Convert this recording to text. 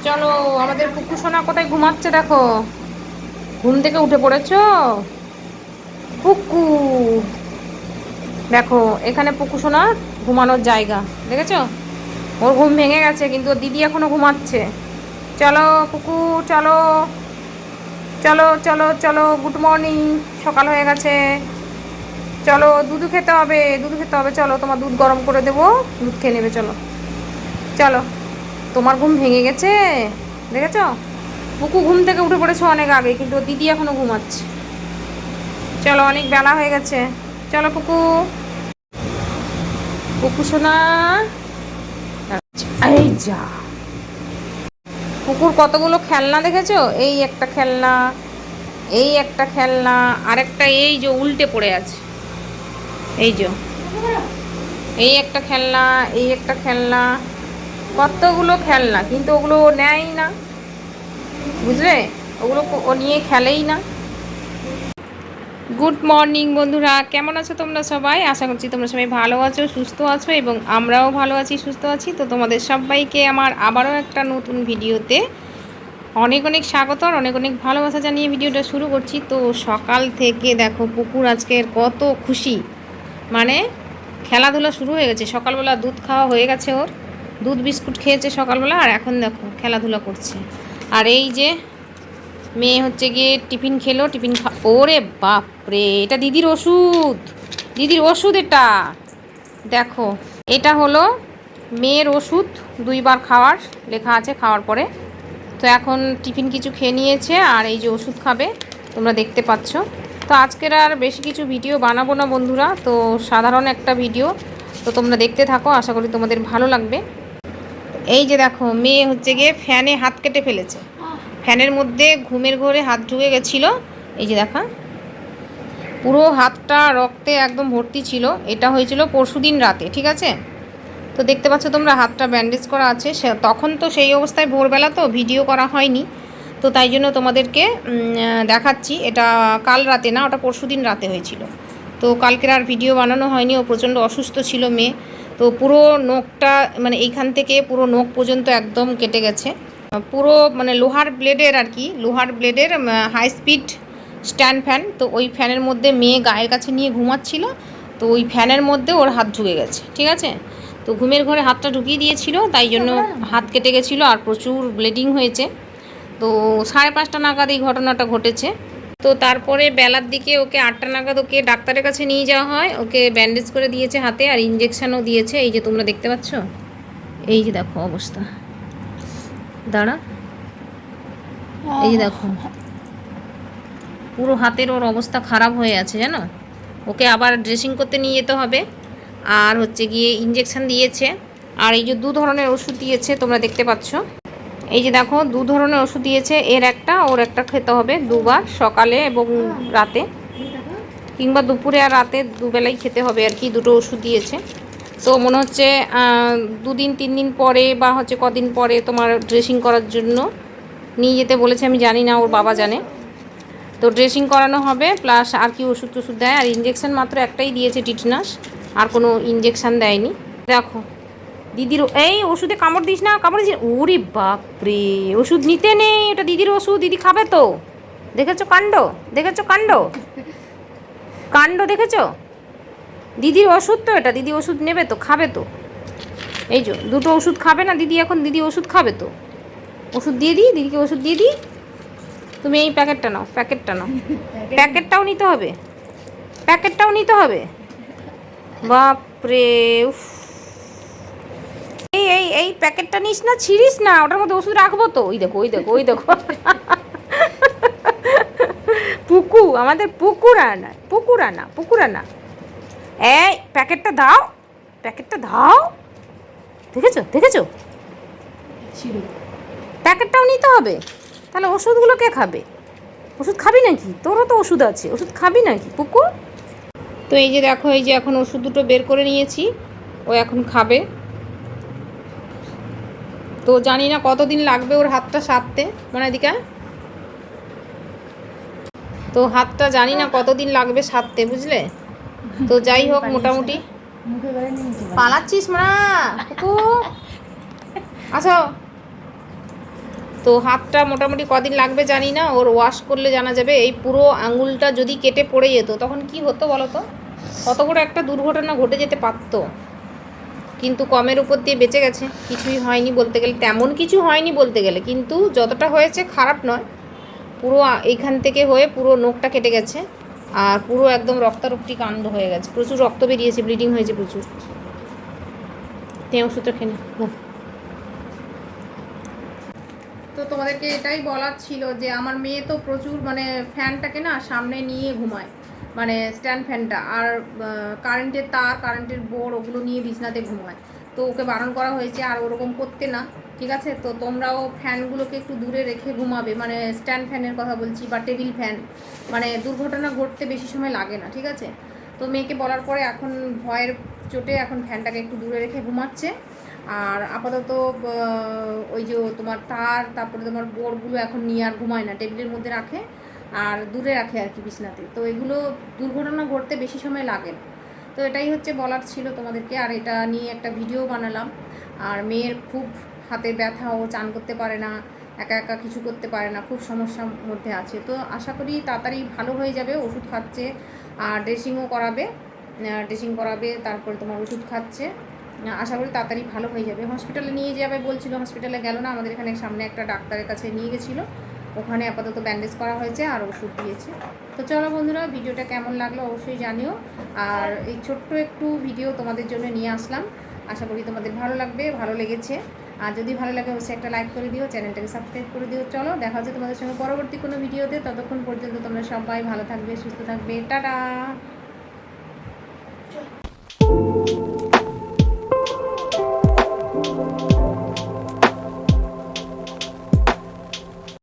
চলো, আমাদের পুকু সোনা কোথায় ঘুমাচ্ছে দেখো। ঘুম থেকে উঠে পড়েছো পুকু? দেখো এখানে পুকু সোনার ঘুমানোর জায়গা, দেখেছো? ওর ঘুম ভেঙে গেছে কিন্তু ওর দিদি এখনো ঘুমাচ্ছে। চলো পুকু, চলো চলো চলো চলো, গুড মর্নিং। সকাল হয়ে গেছে, চলো দুধ খেতে হবে, দুধ খেতে হবে। চলো তোমার দুধ গরম করে দেবো, দুধ খেয়ে নেবে। চলো চলো, তোমার ঘুম ভেঙে গেছে, দেখেছো? পুকু ঘুম থেকে উঠে পড়েছে অনেক আগে, কিন্তু ওর দিদি এখনো ঘুমাচ্ছে। চলো, অনেক বেলা হয়ে গেছে। চলো পুকু, পুকু সোনা। এই যা, পুকুর কতগুলো খেলনা দেখেছো? এই একটা খেলনা, এই একটা খেলনা, আরেকটা এই যে উল্টে পড়ে আছে। এই যে এই একটা খেলনা, এই একটা খেলনা, কতগুলো খেলনা, কিন্তু ওগুলো ও নেয়ই না, বুঝলে? ওগুলো ও নিয়ে খেলেই না। গুড মর্নিং বন্ধুরা, কেমন আছো তোমরা সবাই? আশা করছি তোমরা সবাই ভালো আছো, সুস্থ আছো, এবং আমরাও ভালো আছি, সুস্থ আছি। তো তোমাদের সবাইকে আমার আবারও একটা নতুন ভিডিওতে অনেক অনেক স্বাগত আর অনেক অনেক ভালোবাসা জানিয়ে ভিডিওটা শুরু করছি। তো সকাল থেকে দেখো পুকুর আজকের কত খুশি, মানে খেলাধুলা শুরু হয়ে গেছে। সকালবেলা দুধ খাওয়া হয়ে গেছে, ওর দুধ বিস্কুট খেয়েছে সকালবেলা, আর এখন দেখো খেলাধুলা করছে। আর এই যে মেয়ে হচ্ছে গিয়ে টিফিন খেলো, ওরে বাপরে, এটা দিদির ওষুধ, দিদির ওষুধ এটা। দেখো, এটা হলো মেয়ের ওষুধ, 2বার খাওয়ার লেখা আছে, খাওয়ার পরে। তো এখন টিফিন কিছু খেয়ে নিয়েছে, আর এই যে ওষুধ খাবে, তোমরা দেখতে পাচ্ছ। তো আজকের আর বেশি কিছু ভিডিও বানাবো না বন্ধুরা, তো সাধারণ একটা ভিডিও। তো তোমরা দেখতে থাকো, আশা করি তোমাদের ভালো লাগবে। এই যে দেখো, মেয়ে হচ্ছে গিয়ে ফ্যানে হাত কেটে ফেলেছে, ফ্যানের মধ্যে ঘুমের ঘোরে হাত ঢুকে গেছিলো। এই যে দেখা, পুরো হাতটা রক্তে একদম ভর্তি ছিল। এটা হয়েছিল পরশুদিন রাতে, ঠিক আছে? তো দেখতে পাচ্ছ তোমরা, হাতটা ব্যান্ডেজ করা আছে। তখন তো সেই অবস্থায় ভোরবেলা তো ভিডিও করা হয়নি, তো তাই জন্য তোমাদেরকে দেখাচ্ছি। এটা কাল রাতে না, ওটা পরশুদিন রাতে হয়েছিল। তো কালকের আর ভিডিও বানানো হয়নি, ও প্রচণ্ড অসুস্থ ছিল মেয়ে। তো পুরো নোকটা, মানে এইখান থেকে পুরো নোক পর্যন্ত একদম কেটে গেছে। পুরো মানে লোহার ব্লেডের আর কি, লোহার ব্লেডের হাই স্পিড স্ট্যান্ড ফ্যান। তো ওই ফ্যানের মধ্যে মেয়ে গায়ের কাছে নিয়ে ঘুমাচ্ছিল, তো ওই ফ্যানের মধ্যে ওর হাত ঢুকে গেছে, ঠিক আছে? তো ঘুমের ঘরে হাতটা ঢুকিয়ে দিয়েছিল, তাই জন্য হাত কেটে গেছিলো আর প্রচুর ব্লিডিং হয়েছে। তো 5:30 নাগাদ এই ঘটনাটা ঘটেছে। তো তারপরে বেলার দিকে ওকে 8টা নাগাদ ওকে ডাক্তারের কাছে নিয়ে যাওয়া হয়, ওকে ব্যান্ডেজ করে দিয়েছে হাতে, আর ইঞ্জেকশানও দিয়েছে। এই যে তোমরা দেখতে পাচ্ছ, এই যে দেখো অবস্থা, দাঁড়া, এই যে দেখো পুরো হাতের ওর অবস্থা খারাপ হয়ে আছে, জানো? ওকে আবার ড্রেসিং করতে নিয়ে যেতে হবে, আর হচ্ছে গিয়ে ইঞ্জেকশান দিয়েছে। আর এই যে 2 ধরনের ওষুধ দিয়েছে, তোমরা দেখতে পাচ্ছ। এই যে দেখো 2 ধরনের ওষুধ দিয়েছে, এর একটা ওর একটা খেতে হবে 2বার, সকালে এবং রাতে, কিংবা দুপুরে আর রাতে, দুবেলাই খেতে হবে আর কি। 2টো ওষুধ দিয়েছে। তো মনে হচ্ছে 2 দিন 3 দিন পরে বা হচ্ছে কদিন পরে তোমার ড্রেসিং করার জন্য নিয়ে যেতে বলেছে, আমি জানি না, ওর বাবা জানে। তো ড্রেসিং করানো হবে, প্লাস আর কি ওষুধ টষুধ দেয়। আর ইঞ্জেকশান মাত্র একটাই দিয়েছে, টিটনাস, আর কোনো ইঞ্জেকশান দেয়নি। দেখো দিদির এই ওষুধে কামড় দিস না, কামড় দিস। ওরে বাপরে, ওষুধ নিতে নেই, এটা দিদির ওষুধ, দিদি খাবে তো। দেখেছো কাণ্ড, দেখেছো কাণ্ড, কাণ্ড দেখেছো? দিদির ওষুধ তো এটা, দিদি ওষুধ নেবে তো, খাবে তো। এই যে 2টো ওষুধ খাবে না দিদি এখন, দিদি ওষুধ খাবে তো। ওষুধ দিয়ে দিই, দিদিকে ওষুধ দিয়ে দিই। তুমি এই প্যাকেটটা নাও, প্যাকেটটা নাও, প্যাকেটটাও নিতে হবে, প্যাকেটটাও নিতে হবে। বাপরে, উফ। এই এই এই প্যাকেটটা নিস না, ছিঁড়িস না, ওটার মধ্যে ওষুধ রাখবো তো। ওই দেখো, ওই দেখো, ওই দেখো পুকু, আমাদের পুকুরানা, পুকুরানা, পুকুরানা। এই প্যাকেটটা দাও, প্যাকেটটা দাও। দেখেছো, দেখেছো? প্যাকেটটাও নিতে হবে, তাহলে ওষুধগুলো কে খাবে? ওষুধ খাবি নাকি? তোরও তো ওষুধ আছে, ওষুধ খাবি নাকি পুকু? তো এই যে দেখো, এই যে এখন ওষুধ 2টো বের করে নিয়েছি, ও এখন খাবে। তো জানি না কতদিন লাগবে ওর হাতটা সারতে, মানে দিকা। তো হাতটা জানি না কতদিন লাগবে সারতে, বুঝলে? তো যাই হোক, মোটামুটি পালাচ্ছিস মা পুকু, আছো। তো হাতটা মোটামুটি কদিন লাগবে জানি না, ওর ওয়াশ করলে জানা যাবে। এই পুরো আঙুলটা যদি কেটে পড়ে যেত তখন কি হতো বলো তো, কত বড় একটা দুর্ঘটনা ঘটে যেতে পারতো। কিন্তু কমের উপর দিয়ে বেঁচে গেছে, কিছুই হয়নি বলতে গেলে, তেমন কিছু হয়নি বলতে গেলে, কিন্তু যতটা হয়েছে খারাপ নয়। পুরো এইখান থেকে হয়ে পুরো নখটা কেটে গেছে, আর পুরো একদম রক্তারক্তি কাণ্ড হয়ে গেছে, প্রচুর রক্ত বেরিয়েছে, ব্লিডিং হয়েছে প্রচুর। ওষুধটা খেয়ে না। তো তোমাদেরকে এটাই বলার ছিল যে আমার মেয়ে তো প্রচুর মানে ফ্যানটাকে না সামনে নিয়ে ঘুমায়, মানে স্ট্যান্ড ফ্যানটা, আর কারেন্টের তার, কারেন্টের বোর্ড, ওগুলো নিয়ে বিছনাতে ঘুমায়। তো ওকে বারণ করা হয়েছে আর ওরকম করতে না, ঠিক আছে? তো তোমরাও ফ্যানগুলোকে একটু দূরে রেখে ঘুমাবে, মানে স্ট্যান্ড ফ্যানের কথা বলছি, বা টেবিল ফ্যান, মানে দুর্ঘটনা ঘটতে বেশি সময় লাগে না, ঠিক আছে? তো মেয়েকে বলার পরে এখন ভয়ের চোটে এখন ফ্যানটাকে একটু দূরে রেখে ঘুমাচ্ছে। আর আপাতত ওই যে তোমার তার, তারপরে তোমার বোর্ডগুলো এখন নিয়ে আর ঘুমায় না, টেবিলের মধ্যে রাখে আর দূরে রাখে আর কি বিছনাতে। তো এগুলো দুর্ঘটনা ঘটতে বেশি সময় লাগে না। তো এটাই হচ্ছে বলার ছিল তোমাদেরকে, আর এটা নিয়ে একটা ভিডিও বানালাম। আর মেয়ের খুব হাতে ব্যথা, ও চান করতে পারে না, একা একা কিছু করতে পারে না, খুব সমস্যার মধ্যে আছে। তো আশা করি তাড়াতাড়ি ভালো হয়ে যাবে, ওষুধ খাচ্ছে আর ড্রেসিং করাবে, তারপরে তোমার ওষুধ খাচ্ছে। আশা করি তাড়াতাড়ি ভালো হয়ে যাবে। হসপিটালে নিয়ে যাবে বলছিল, হসপিটালে গেল না, আমাদের এখানে সামনে একটা ডাক্তারের কাছে নিয়ে গেছিলো, ওখানে আপাতত ব্যান্ডেজ করা হয়েছে আর ওষুধ দিয়েছে। তো চলো বন্ধুরা, ভিডিওটা কেমন লাগলো অবশ্যই জানিও। আর এই ছোট্ট একটু ভিডিও তোমাদের জন্য নিয়ে আসলাম, আশা করি তোমাদের ভালো লাগবে, ভালো লেগেছে। আর যদি ভালো লাগে অবশ্যই একটা লাইক করে দিও, চ্যানেলটাকে সাবস্ক্রাইব করে দিও। চলো দেখা হচ্ছে তোমাদের সঙ্গে পরবর্তী কোনো ভিডিওতে, ততক্ষণ পর্যন্ত তোমরা সবাই ভালো থাকবে, সুস্থ থাকবে, টাটা।